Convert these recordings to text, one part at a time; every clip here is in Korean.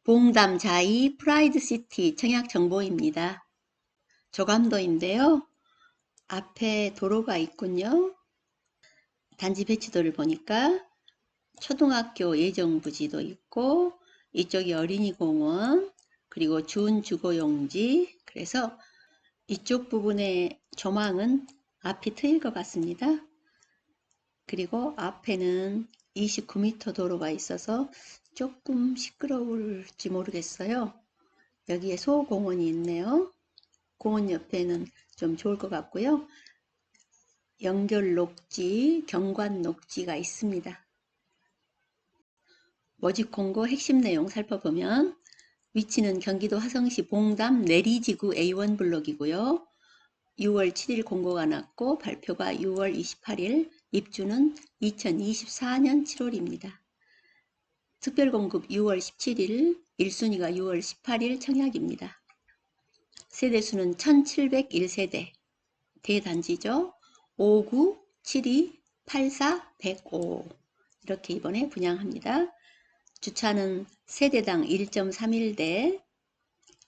봉담 자이 프라이드시티 청약 정보입니다. 조감도인데요. 앞에 도로가 있군요. 단지 배치도를 보니까 초등학교 예정부지도 있고 이쪽이 어린이공원 그리고 준주거용지, 그래서 이쪽 부분의 조망은 앞이 트일 것 같습니다. 그리고 앞에는 29m 도로가 있어서 조금 시끄러울지 모르겠어요. 여기에 소공원이 있네요. 공원 옆에는 좀 좋을 것 같고요. 연결 녹지, 경관 녹지가 있습니다. 모집 공고 핵심 내용 살펴보면 위치는 경기도 화성시 봉담 내리지구 A1 블록이고요. 6월 7일 공고가 났고 발표가 6월 28일, 입주는 2024년 7월입니다. 특별공급 6월 17일, 1순위가 6월 18일 청약입니다. 세대수는 1701세대, 대단지죠. 59, 72, 84, 105 이렇게 이번에 분양합니다. 주차는 세대당 1.31대,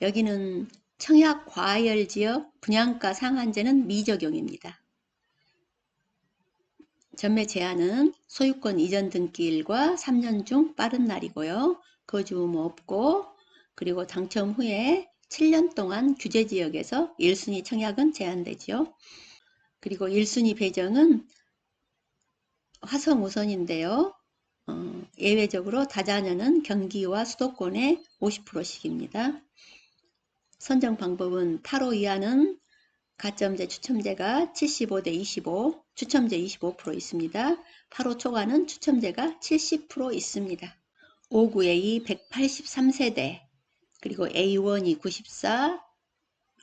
여기는 청약 과열 지역 분양가 상한제는 미적용입니다. 전매 제한은 소유권 이전 등기일과 3년 중 빠른 날이고요. 거주 의무 없고, 그리고 당첨 후에 7년 동안 규제 지역에서 1순위 청약은 제한되죠. 그리고 1순위 배정은 화성 우선인데요. 예외적으로 다자녀는 경기와 수도권의 50%씩입니다. 선정 방법은 8호 이하는 가점제 추첨제가 75대 25, 추첨제 25% 있습니다. 8호 초과는 추첨제가 70% 있습니다. 59A 183세대, 그리고 A1이 94,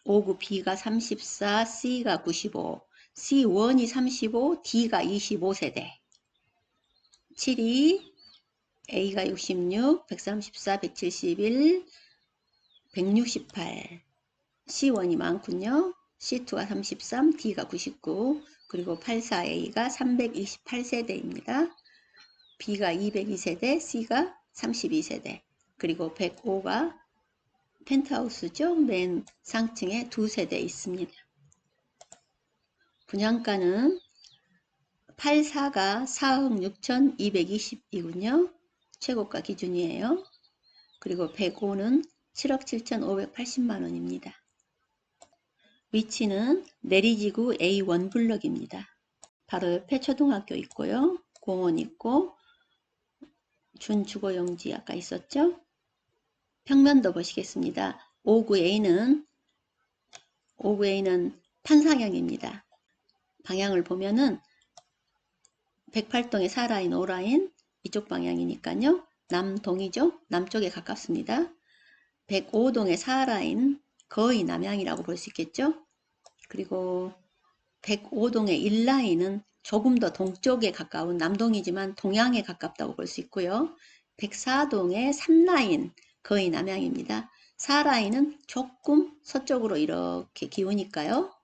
59B가 34, C가 95, C1이 35, D가 25세대. 72, A가 66, 134, 171, 168, C1이 많군요. C2가 33, D가 99, 그리고 84A가 328세대입니다. B가 202세대, C가 32세대, 그리고 105가 펜트하우스죠. 맨 상층에 2세대 있습니다. 분양가는 84가 4억 6,220이군요. 최고가 기준이에요. 그리고 105는 7억 7,580만원입니다. 위치는 내리지구 A1 블럭입니다. 바로 옆에 초등학교 있고요. 공원 있고 준주거용지 아까 있었죠. 평면도 보시겠습니다. 59A는 판상형입니다. 방향을 보면은 108동의 4라인, 5라인 이쪽 방향이니까요. 남동이죠. 남쪽에 가깝습니다. 105동의 4라인 거의 남향이라고 볼 수 있겠죠. 그리고 105동의 1라인은 조금 더 동쪽에 가까운 남동이지만 동양에 가깝다고 볼 수 있고요. 104동의 3라인 거의 남향입니다. 4라인은 조금 서쪽으로 이렇게 기우니까요.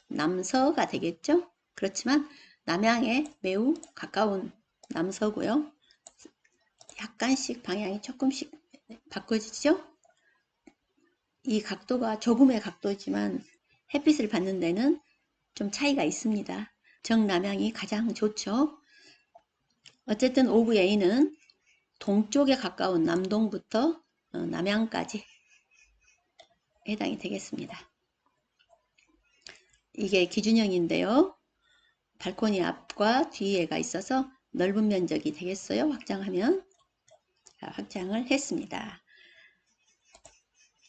남서가 되겠죠. 그렇지만 남향에 매우 가까운 남서고요. 약간씩 방향이 조금씩 바꿔지죠. 이 각도가 조금의 각도지만 햇빛을 받는 데는 좀 차이가 있습니다. 정남향이 가장 좋죠. 어쨌든 59A는 동쪽에 가까운 남동부터 남향까지 해당이 되겠습니다. 이게 기준형인데요. 발코니 앞과 뒤에가 있어서 넓은 면적이 되겠어요. 확장하면. 자, 확장을 했습니다.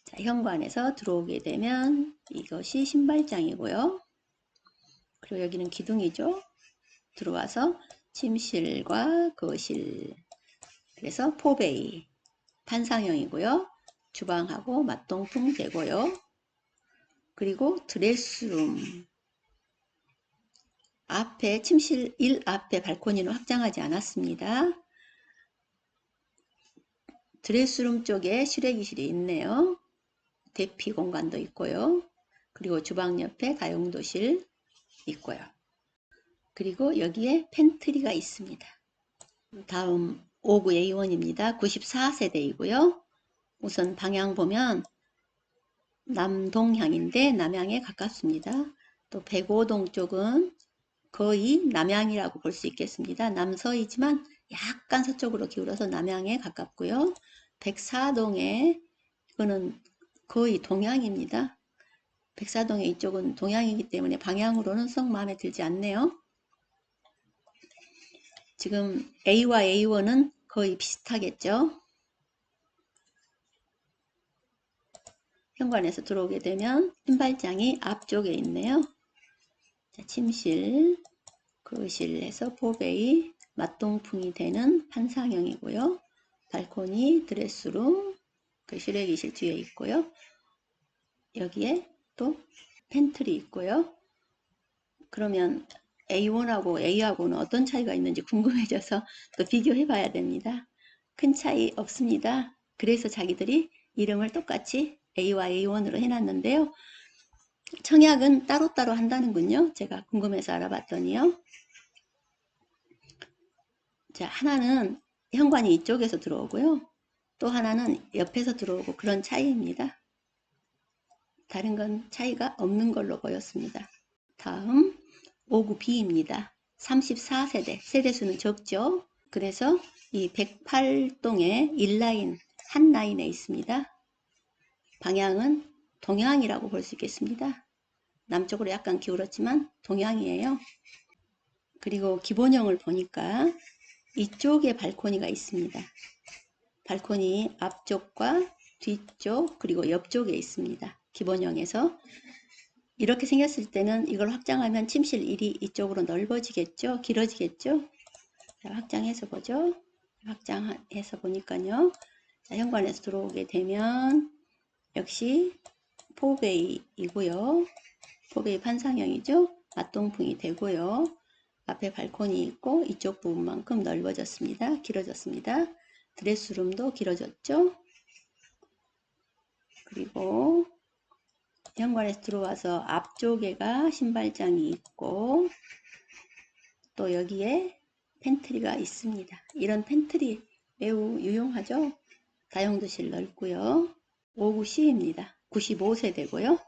자, 현관에서 들어오게 되면 이것이 신발장이고요. 그리고 여기는 기둥이죠. 들어와서 침실과 거실, 그래서 포베이, 판상형이고요. 주방하고 맞동풍 되고요. 그리고 드레스룸, 앞에 침실 1 앞에 발코니는 확장하지 않았습니다. 드레스룸 쪽에 실외기실이 있네요. 대피 공간도 있고요. 그리고 주방 옆에 다용도실 있고요. 그리고 여기에 팬트리가 있습니다. 다음 59A1입니다. 94세대이고요. 우선 방향 보면 남동향인데 남향에 가깝습니다. 또 105동 쪽은 거의 남향이라고 볼 수 있겠습니다. 남서이지만 약간 서쪽으로 기울어서 남향에 가깝고요. 104동에 이거는 거의 동향입니다. 104동의 이쪽은 동향이기 때문에 방향으로는 썩 마음에 들지 않네요. 지금 A와 A1은 거의 비슷하겠죠. 현관에서 들어오게 되면 신발장이 앞쪽에 있네요. 자, 침실, 거실에서 포베이, 맞동풍이 되는 판상형이고요. 발코니, 드레스룸, 그 실외기실 뒤에 있고요. 여기에 또 팬트리 있고요. 그러면 A1하고 A하고는 어떤 차이가 있는지 궁금해져서 또 비교해 봐야 됩니다. 큰 차이 없습니다. 그래서 자기들이 이름을 똑같이 A와 A1으로 해놨는데요. 청약은 따로따로 한다는군요. 제가 궁금해서 알아봤더니요. 자, 하나는 현관이 이쪽에서 들어오고요. 또 하나는 옆에서 들어오고 그런 차이입니다. 다른 건 차이가 없는 걸로 보였습니다. 다음 5구 B입니다. 34세대, 세대수는 적죠. 그래서 이 108동에 1라인, 한 라인에 있습니다. 방향은 동향이라고 볼 수 있겠습니다. 남쪽으로 약간 기울었지만 동향이에요. 그리고 기본형을 보니까 이쪽에 발코니가 있습니다. 발코니 앞쪽과 뒤쪽 그리고 옆쪽에 있습니다. 기본형에서 이렇게 생겼을 때는 이걸 확장하면 침실 1이 이쪽으로 넓어지겠죠? 길어지겠죠? 자, 확장해서 보죠. 확장해서 보니까요. 자, 현관에서 들어오게 되면 역시 포베이이고요. 포베이 판상형이죠. 맞동풍이 되고요. 앞에 발코니 있고 이쪽 부분만큼 넓어졌습니다. 길어졌습니다. 드레스룸도 길어졌죠. 그리고 현관에서 들어와서 앞쪽에가 신발장이 있고 또 여기에 팬트리가 있습니다. 이런 팬트리 매우 유용하죠. 다용도실 넓고요. 5구 C입니다. 95세대고요.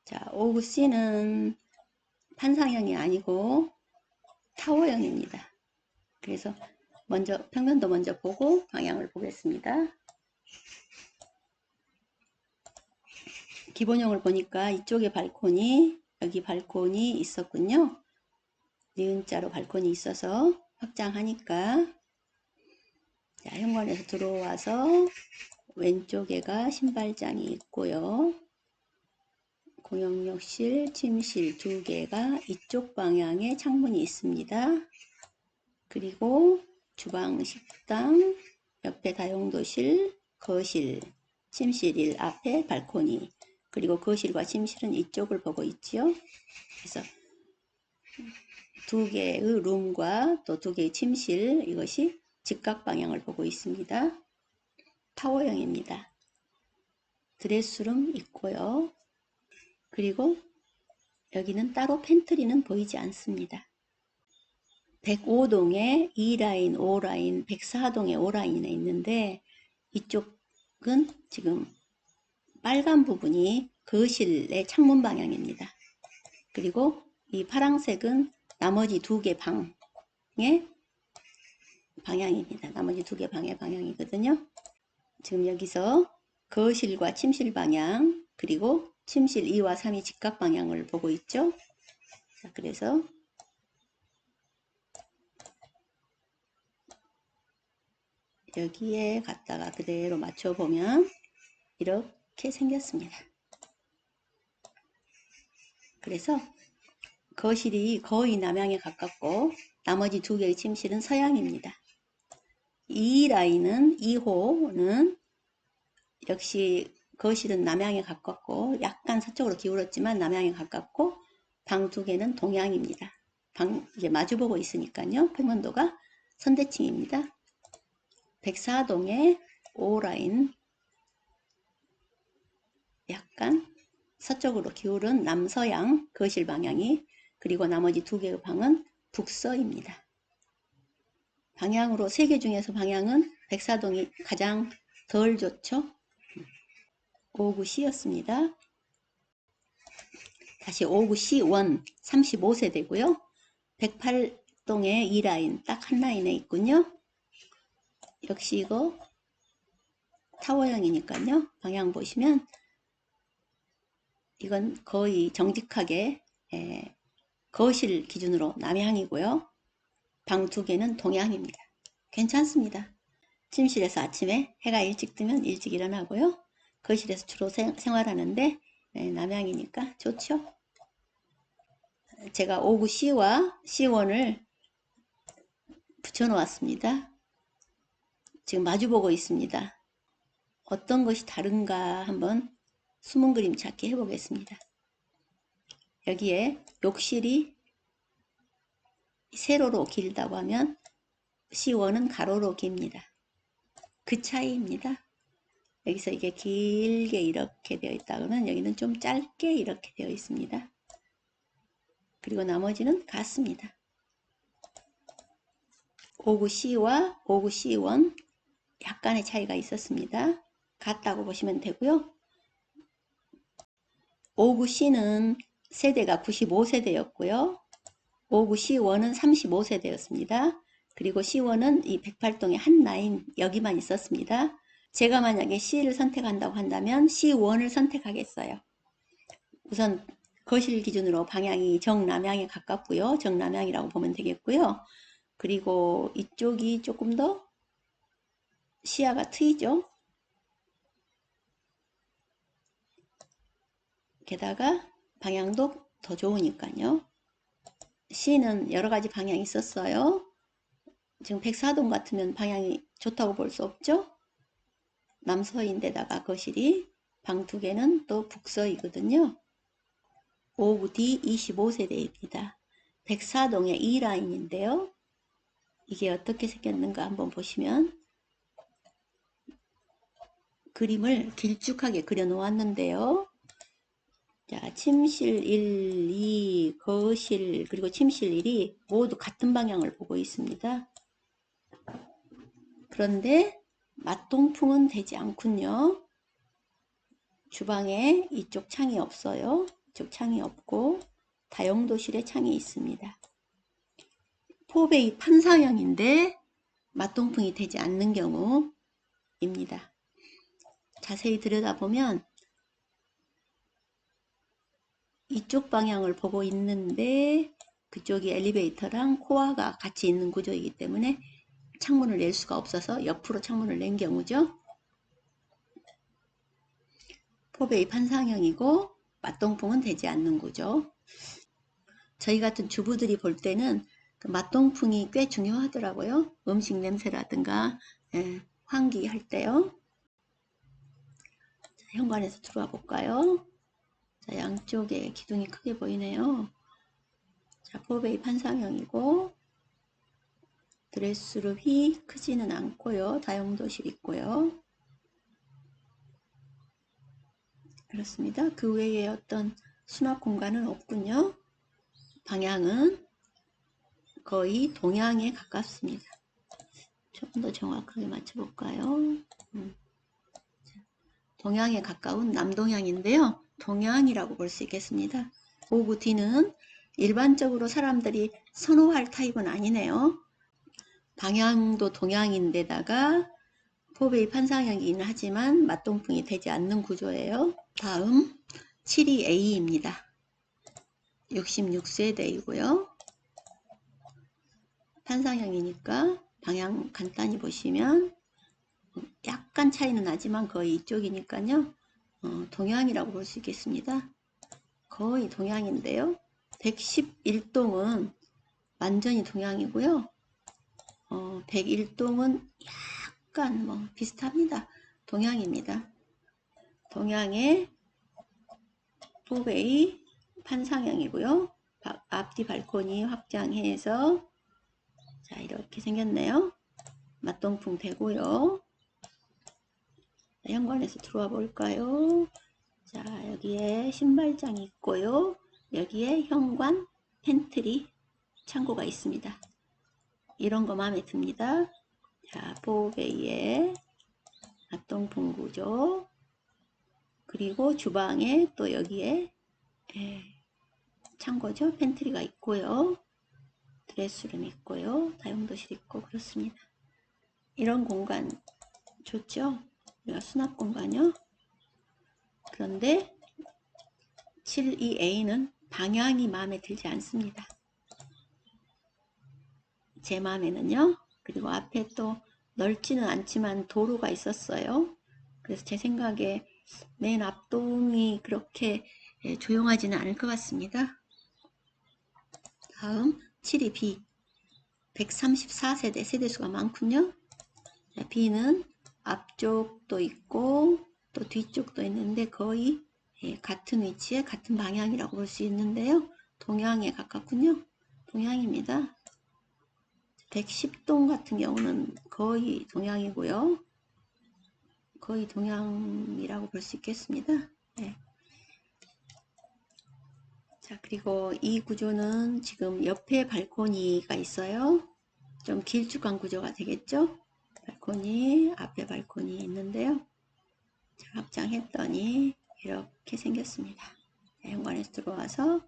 자, 5구 C는 판상형이 아니고 타워형입니다. 그래서 먼저 평면도 먼저 보고 방향을 보겠습니다. 기본형을 보니까 이쪽에 발코니, 여기 발코니 있었군요. 니은자로 발코니 있어서 확장하니까 자, 현관에서 들어와서 왼쪽에가 신발장이 있고요. 공용욕실, 침실 2개가 이쪽 방향에 창문이 있습니다. 그리고 주방, 식당, 옆에 다용도실, 거실, 침실 1 앞에 발코니, 그리고 거실과 침실은 이쪽을 보고 있지요. 그래서 2개의 룸과 또 2개의 침실, 이것이 직각 방향을 보고 있습니다. 타워형입니다. 드레스룸 있고요. 그리고 여기는 따로 팬트리는 보이지 않습니다. 105동에 2라인, 5라인, 104동에 5라인에 있는데 이쪽은 지금 빨간 부분이 거실의 창문 방향입니다. 그리고 이 파란색은 나머지 2개 방의 방향입니다. 나머지 2개 방의 방향이거든요. 지금 여기서 거실과 침실 방향 그리고 침실 2와 3이 직각 방향을 보고 있죠. 자, 그래서 여기에 갖다가 그대로 맞춰보면 이렇게 생겼습니다. 그래서 거실이 거의 남향에 가깝고 나머지 2개의 침실은 서향입니다. 이 라인은 2호는 역시 거실은 남향에 가깝고 약간 서쪽으로 기울었지만 남향에 가깝고 방 2개는 동향입니다. 방 이게 마주보고 있으니까요. 평면도가 선대칭입니다. 104동의 5라인 약간 서쪽으로 기울은 남서양 거실 방향이 그리고 나머지 2개의 방은 북서입니다. 방향으로 3개 중에서 방향은 104동이 가장 덜 좋죠. 5구 C였습니다. 다시 5구 C1 35세대고요. 108동에 2라인 딱 한 라인에 있군요. 역시 이거 타워형이니까요. 방향 보시면 이건 거의 정직하게 거실 기준으로 남향이고요. 방 2개는 동향입니다. 괜찮습니다. 침실에서 아침에 해가 일찍 뜨면 일찍 일어나고요. 거실에서 주로 생활하는데 남향이니까 좋죠. 제가 5구 C와 C1을 붙여 놓았습니다. 지금 마주보고 있습니다. 어떤 것이 다른가 한번 숨은 그림 찾기 해보겠습니다. 여기에 욕실이 세로로 길다고 하면 C1은 가로로 깁니다. 그 차이입니다. 여기서 이게 길게 이렇게 되어 있다 그러면 여기는 좀 짧게 이렇게 되어 있습니다. 그리고 나머지는 같습니다. 5구 C와 5구 C1 약간의 차이가 있었습니다. 같다고 보시면 되고요. 5구 C는 세대가 95세대였고요. 5구 C1은 35세대였습니다. 그리고 C1은 이 108동의 한 라인 여기만 있었습니다. 제가 만약에 C를 선택한다고 한다면 C1을 선택하겠어요. 우선 거실 기준으로 방향이 정남향에 가깝고요. 정남향이라고 보면 되겠고요. 그리고 이쪽이 조금 더 시야가 트이죠. 게다가 방향도 더 좋으니까요. C는 여러 가지 방향이 있었어요. 지금 104동 같으면 방향이 좋다고 볼 수 없죠. 남서인데다가 거실이 방 2개는 또 북서이거든요. 5구 D 25세대입니다. 104동의 2라인인데요. 이게 어떻게 생겼는가 한번 보시면 그림을 길쭉하게 그려 놓았는데요. 자, 침실 1, 2, 거실 그리고 침실 1이 모두 같은 방향을 보고 있습니다. 그런데 맞동풍은 되지 않군요. 주방에 이쪽 창이 없어요. 이쪽 창이 없고 다용도실에 창이 있습니다. 포베이 판사형인데 맞동풍이 되지 않는 경우입니다. 자세히 들여다보면 이쪽 방향을 보고 있는데 그쪽이 엘리베이터랑 코어가 같이 있는 구조이기 때문에 창문을 낼 수가 없어서 옆으로 창문을 낸 경우죠. 포베이 판상형이고 맞동풍은 되지 않는 구조. 저희 같은 주부들이 볼 때는 그 맞동풍이 꽤 중요하더라고요. 음식 냄새라든가 환기할 때요. 자, 현관에서 들어와 볼까요? 자, 양쪽에 기둥이 크게 보이네요. 자, 포베이 판상형이고 드레스룸이 크지는 않고요. 다용도실 있고요. 그렇습니다. 그 외에 어떤 수납 공간은 없군요. 방향은 거의 동향에 가깝습니다. 조금 더 정확하게 맞춰볼까요? 동향에 가까운 남동향인데요. 동향이라고 볼 수 있겠습니다. 5구 D는 일반적으로 사람들이 선호할 타입은 아니네요. 방향도 동향인데다가 포베이 판상형이긴 하지만 맞동풍이 되지 않는 구조예요. 다음 72A입니다. 66세대이고요. 판상형이니까 방향 간단히 보시면 약간 차이는 나지만 거의 이쪽이니까요. 동향이라고 볼 수 있겠습니다. 거의 동향인데요. 111동은 완전히 동향이고요. 101동은 약간 비슷합니다. 동향입니다. 동향의 포베이 판상형이고요. 앞뒤 발코니 확장해서 자 이렇게 생겼네요. 맞동풍 되고요. 자, 현관에서 들어와 볼까요? 자 여기에 신발장이 있고요. 여기에 현관 팬트리 창고가 있습니다. 이런 거 마음에 듭니다. 자 포베이의 맞동풍 구조 그리고 주방에 또 여기에 창고죠. 팬트리가 있고요. 드레스룸 있고요. 다용도실 있고 그렇습니다. 이런 공간 좋죠? 우리가 수납 공간이요. 그런데 72A는 방향이 마음에 들지 않습니다. 제 마음에는요. 그리고 앞에 또 넓지는 않지만 도로가 있었어요. 그래서 제 생각에 맨 앞동이 그렇게 조용하지는 않을 것 같습니다. 다음 72B 134세대 세대수가 많군요. B는 앞쪽도 있고 또 뒤쪽도 있는데 거의 같은 위치에 같은 방향이라고 볼 수 있는데요. 동향에 가깝군요. 동향입니다. 110동 같은 경우는 거의 동향이고요. 거의 동향이라고 볼 수 있겠습니다. 네. 자, 그리고 이 구조는 지금 옆에 발코니가 있어요. 좀 길쭉한 구조가 되겠죠? 발코니, 앞에 발코니 있는데요. 자, 확장했더니 이렇게 생겼습니다. 자, 현관에서 들어와서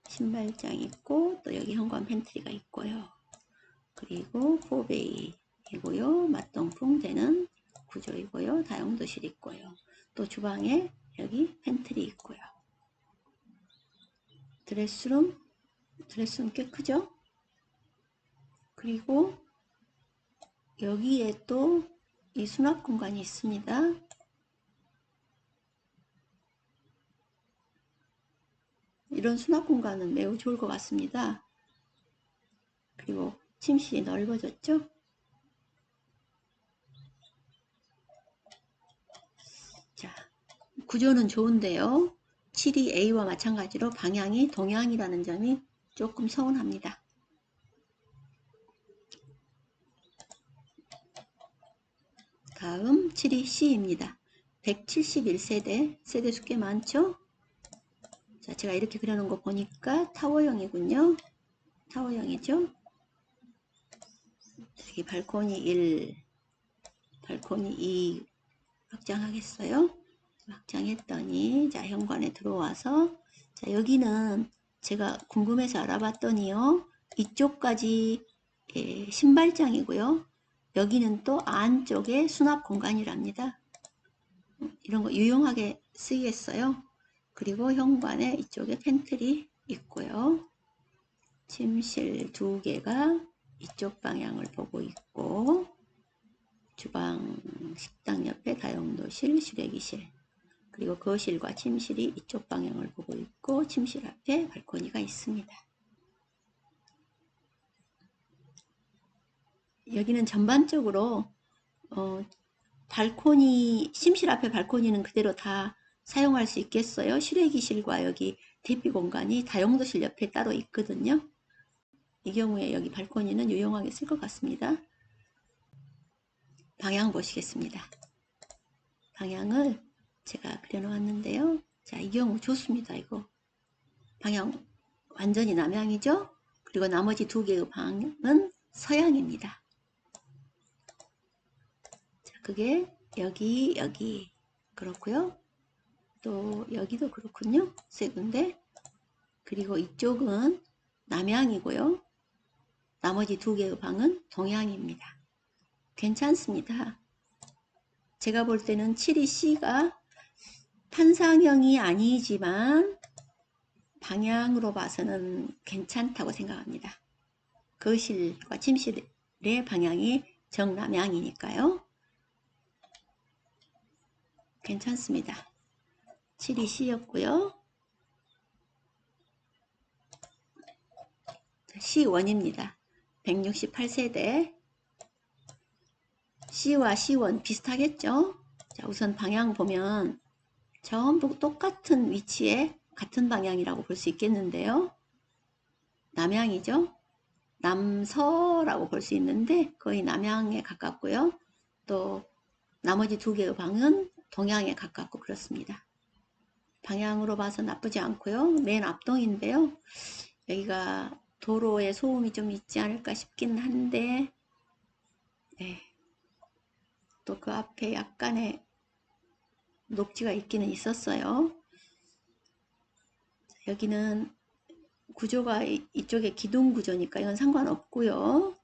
신발장 있고 또 여기 현관 팬트리가 있고요. 그리고 포베이이고요. 맞동풍 되는 구조이고요. 다용도실 있고요. 또 주방에 여기 팬트리 있고요. 드레스룸 꽤 크죠? 그리고 여기에 또 이 수납 공간이 있습니다. 이런 수납 공간은 매우 좋을 것 같습니다. 그리고 침실이 넓어졌죠? 자, 구조는 좋은데요. 72A와 마찬가지로 방향이 동향이라는 점이 조금 서운합니다. 다음 72C입니다. 171세대, 세대수 꽤 많죠? 자, 제가 이렇게 그려놓은 거 보니까 타워형이군요. 타워형이죠? 여기 발코니 1, 발코니 2 확장하겠어요? 확장했더니 자, 현관에 들어와서 자, 여기는 제가 궁금해서 알아봤더니요. 이쪽까지 신발장이고요. 여기는 또 안쪽에 수납 공간이랍니다. 이런 거 유용하게 쓰이겠어요. 그리고 현관에 이쪽에 팬트리 있고요. 침실 2개가 이쪽 방향을 보고 있고 주방, 식당 옆에 다용도실, 실외기실 그리고 거실과 침실이 이쪽 방향을 보고 있고 침실 앞에 발코니가 있습니다. 여기는 전반적으로 발코니, 침실 앞에 발코니는 그대로 다 사용할 수 있겠어요. 실외기실과 여기 대피 공간이 다용도실 옆에 따로 있거든요. 이 경우에 여기 발코니는 유용하게 쓸 것 같습니다. 방향 보시겠습니다. 방향을 제가 그려놓았는데요. 자, 이 경우 좋습니다. 이거 방향 완전히 남향이죠. 그리고 나머지 2개의 방은 서향입니다. 자, 그게 여기 그렇고요. 또 여기도 그렇군요. 세 군데. 그리고 이쪽은 남향이고요. 나머지 2개의 방은 동향입니다. 괜찮습니다. 제가 볼 때는 72C가 판상형이 아니지만 방향으로 봐서는 괜찮다고 생각합니다. 거실과 침실의 방향이 정남향이니까요. 괜찮습니다. 72C였고요. C1입니다. 168세대. C와 C1 비슷하겠죠? 자, 우선 방향 보면 전부 똑같은 위치에 같은 방향이라고 볼 수 있겠는데요. 남향이죠? 남서라고 볼 수 있는데 거의 남향에 가깝고요. 또 나머지 2개의 방은 동향에 가깝고 그렇습니다. 방향으로 봐서 나쁘지 않고요. 맨 앞동인데요. 여기가 도로에 소음이 좀 있지 않을까 싶긴 한데 네. 또 그 앞에 약간의 녹지가 있기는 있었어요. 여기는 구조가 이쪽에 기둥 구조니까 이건 상관없고요.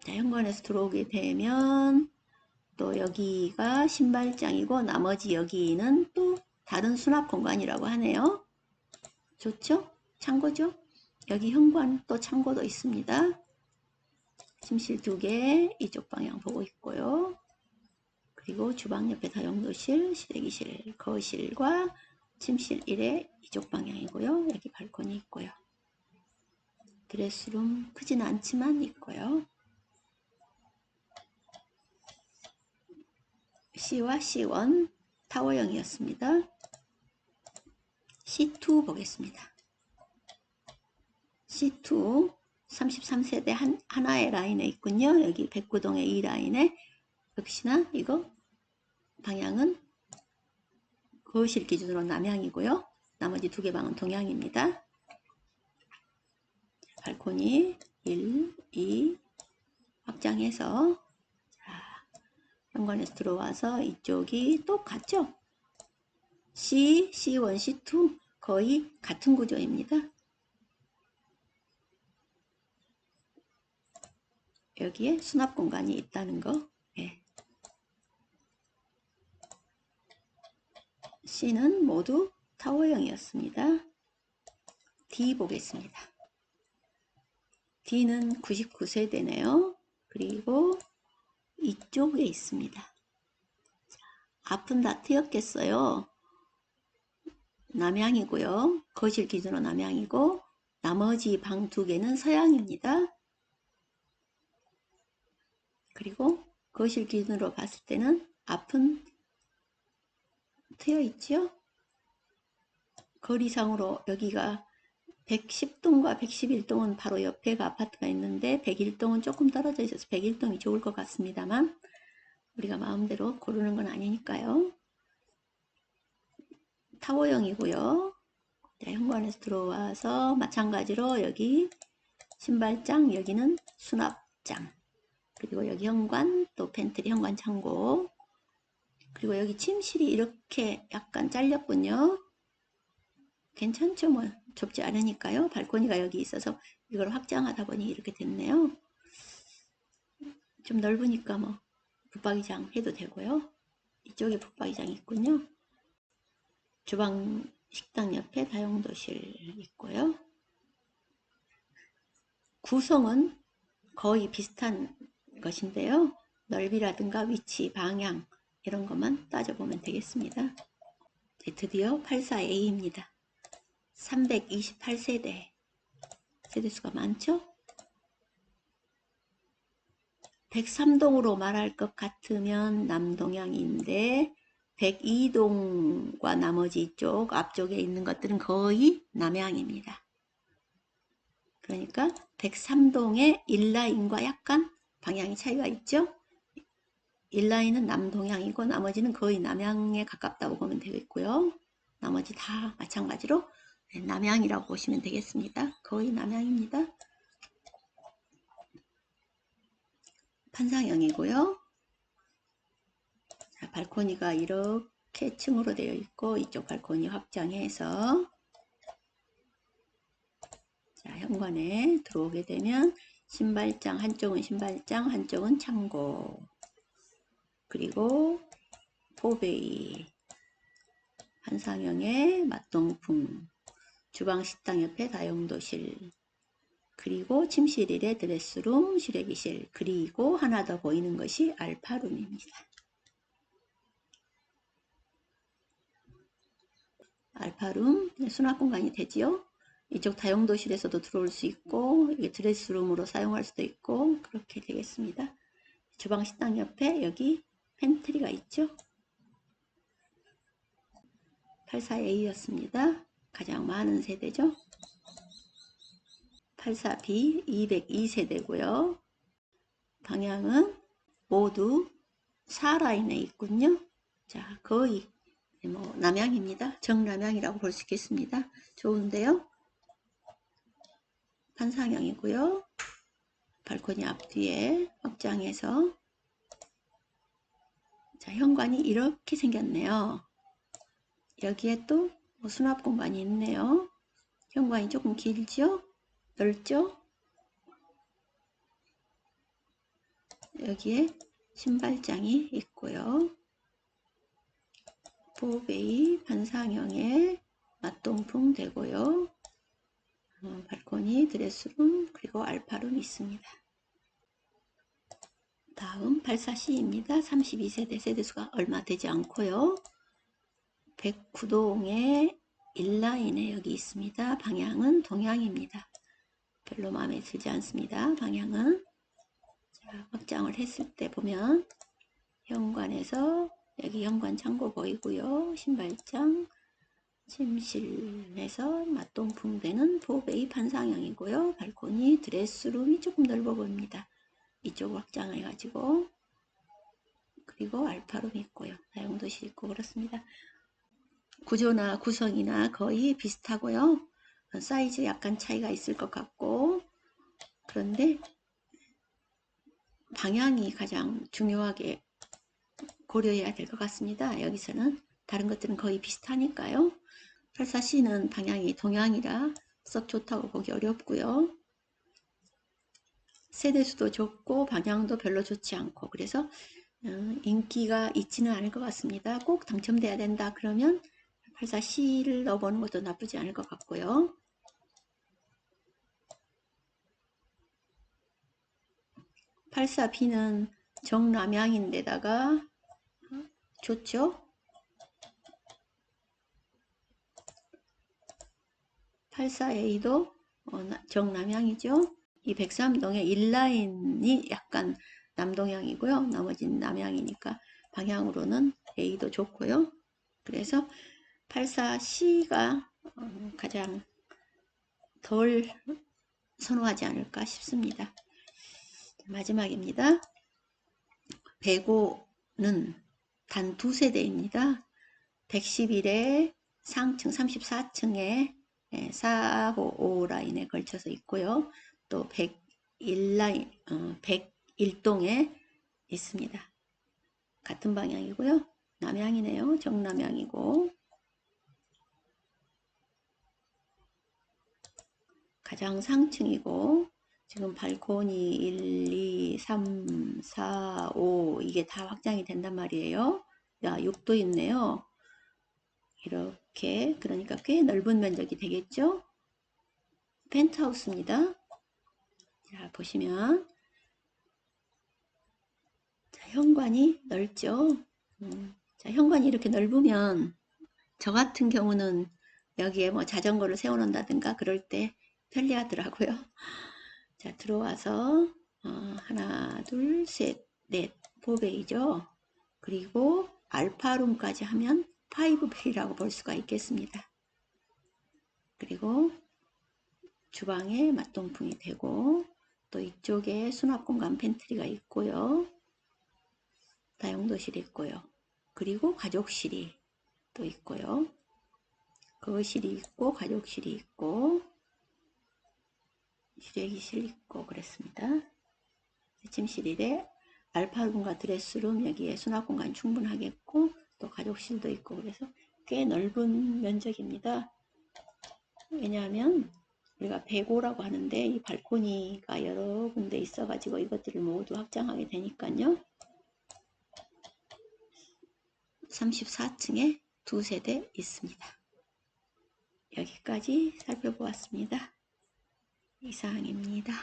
자, 현관에서 들어오게 되면 또 여기가 신발장이고 나머지 여기는 또 다른 수납 공간이라고 하네요. 좋죠? 창고죠? 여기 현관 또 창고도 있습니다. 침실 2개 이쪽 방향 보고 있고요. 그리고 주방 옆에 다용도실, 실외기실, 거실과 침실 1에 이쪽 방향이고요. 여기 발코니 있고요. 드레스룸 크진 않지만 있고요. C와 C1 타워형이었습니다. C2 보겠습니다. C2 33세대 하나의 라인에 있군요. 여기 백구동의 이 라인에 역시나 이거 방향은 거실 기준으로 남향이고요. 나머지 2개 방은 동향입니다. 발코니 1, 2 확장해서 현관에서 들어와서 이쪽이 똑같죠? C, C1, C2 거의 같은 구조입니다. 여기에 수납 공간이 있다는 거. 예. C는 모두 타워형이었습니다. D 보겠습니다. D는 99세대네요. 그리고 이쪽에 있습니다. 앞은 다 트였겠어요. 남향이고요. 거실 기준으로 남향이고 나머지 방 2개는 서향입니다. 그리고 거실 기준으로 봤을 때는 앞은 트여 있죠. 거리상으로 여기가 110동과 111동은 바로 옆에가 아파트가 있는데 101동은 조금 떨어져 있어서 101동이 좋을 것 같습니다만 우리가 마음대로 고르는 건 아니니까요. 타워형이고요. 자, 현관에서 들어와서 마찬가지로 여기 신발장, 여기는 수납장, 그리고 여기 현관, 또 팬트리, 현관 창고, 그리고 여기 침실이 이렇게 약간 잘렸군요. 괜찮죠? 뭐 좁지 않으니까요. 발코니가 여기 있어서 이걸 확장하다 보니 이렇게 됐네요. 좀 넓으니까 뭐 붙박이장 해도 되고요. 이쪽에 붙박이장이 있군요. 주방 식당 옆에 다용도실 있고요. 구성은 거의 비슷한 것인데요. 넓이라든가 위치, 방향 이런 것만 따져보면 되겠습니다. 드디어 84A입니다. 328세대. 세대수가 많죠? 103동으로 말할 것 같으면 남동향인데 102동과 나머지 쪽 앞쪽에 있는 것들은 거의 남향입니다. 그러니까 103동의 1라인과 약간 방향이 차이가 있죠? 1라인은 남동향이고 나머지는 거의 남향에 가깝다고 보면 되겠고요. 나머지 다 마찬가지로 남향이라고 보시면 되겠습니다. 거의 남향입니다. 판상형이고요. 자, 발코니가 이렇게 층으로 되어 있고 이쪽 발코니 확장해서 자, 현관에 들어오게 되면 신발장, 한쪽은 신발장, 한쪽은 창고, 그리고 포베이, 한상형의 맛동풍, 주방 식당 옆에 다용도실, 그리고 침실 1에 드레스룸, 실외기실, 그리고 하나 더 보이는 것이 알파룸입니다. 알파룸, 수납 공간이 되지요. 이쪽 다용도실에서도 들어올 수 있고 이게 드레스룸으로 사용할 수도 있고 그렇게 되겠습니다. 주방 식당 옆에 여기 팬트리가 있죠. 84A였습니다. 가장 많은 세대죠. 84B 202세대고요. 방향은 모두 4라인에 있군요. 자, 거의 뭐 남향입니다. 정남향이라고 볼 수 있겠습니다. 좋은데요. 판상형이고요. 발코니 앞뒤에 확장해서 자, 현관이 이렇게 생겼네요. 여기에 또 수납 공간이 있네요. 현관이 조금 길죠? 넓죠? 여기에 신발장이 있고요. 보호베이 반상형의 맞동풍 되고요. 발코니, 드레스룸, 그리고 알파룸 있습니다. 다음 84C입니다. 32세대, 세대수가 얼마 되지 않고요. 109동에 1라인에 여기 있습니다. 방향은 동향입니다. 별로 마음에 들지 않습니다. 방향은. 자, 확장을 했을 때 보면 현관에서 여기 현관 창고 보이고요. 신발장, 침실에서 맞동풍 되는 포베이 판상형이고요. 발코니, 드레스룸이 조금 넓어 보입니다. 이쪽 확장을 해가지고. 그리고 알파룸 있고요. 다용도실 있고 그렇습니다. 구조나 구성이나 거의 비슷하고요. 사이즈 약간 차이가 있을 것 같고, 그런데 방향이 가장 중요하게 고려해야 될 것 같습니다. 여기서는 다른 것들은 거의 비슷하니까요. 84C는 방향이 동향이라 썩 좋다고 보기 어렵고요. 세대수도 좋고 방향도 별로 좋지 않고, 그래서 인기가 있지는 않을 것 같습니다. 꼭 당첨돼야 된다 그러면 84C를 넣어보는 것도 나쁘지 않을 것 같고요. 84B는 정남향인데다가 좋죠. 84A도 정남향이죠. 이 103동의 1라인이 약간 남동향이고요. 나머지는 남향이니까 방향으로는 A도 좋고요. 그래서 84C가 가장 덜 선호하지 않을까 싶습니다. 마지막입니다. 105는 단 두 세대입니다. 111에 상층 34층에 4호 5 라인에 걸쳐서 있고요. 또 101라인 101동에 있습니다. 같은 방향이고요. 남향이네요. 정남향이고 가장 상층이고 지금 발코니 1, 2, 3, 4, 5 이게 다 확장이 된단 말이에요. 야, 6도 있네요. 이렇게 그러니까 꽤 넓은 면적이 되겠죠. 펜트하우스입니다. 자, 보시면 자, 현관이 넓죠. 자, 현관이 이렇게 넓으면 저 같은 경우는 여기에 뭐 자전거를 세워놓는다든가 그럴 때 편리하더라고요. 자, 들어와서 하나, 둘, 셋, 넷, 4베이죠. 그리고 알파룸까지 하면 5베이라고 볼 수가 있겠습니다. 그리고 주방에 맞동풍이 되고 또 이쪽에 수납공간 팬트리가 있고요. 다용도실이 있고요. 그리고 가족실이 또 있고요. 거실이 있고 가족실이 있고 휴대기실 있고 그랬습니다. 침실에 알파룸과 드레스룸 여기에 수납공간 충분하겠고 또 가족실도 있고 그래서 꽤 넓은 면적입니다. 왜냐하면 우리가 105라고 하는데 이 발코니가 여러 군데 있어 가지고 이것들을 모두 확장하게 되니까요. 34층에 두 세대 있습니다. 여기까지 살펴보았습니다. 이상입니다.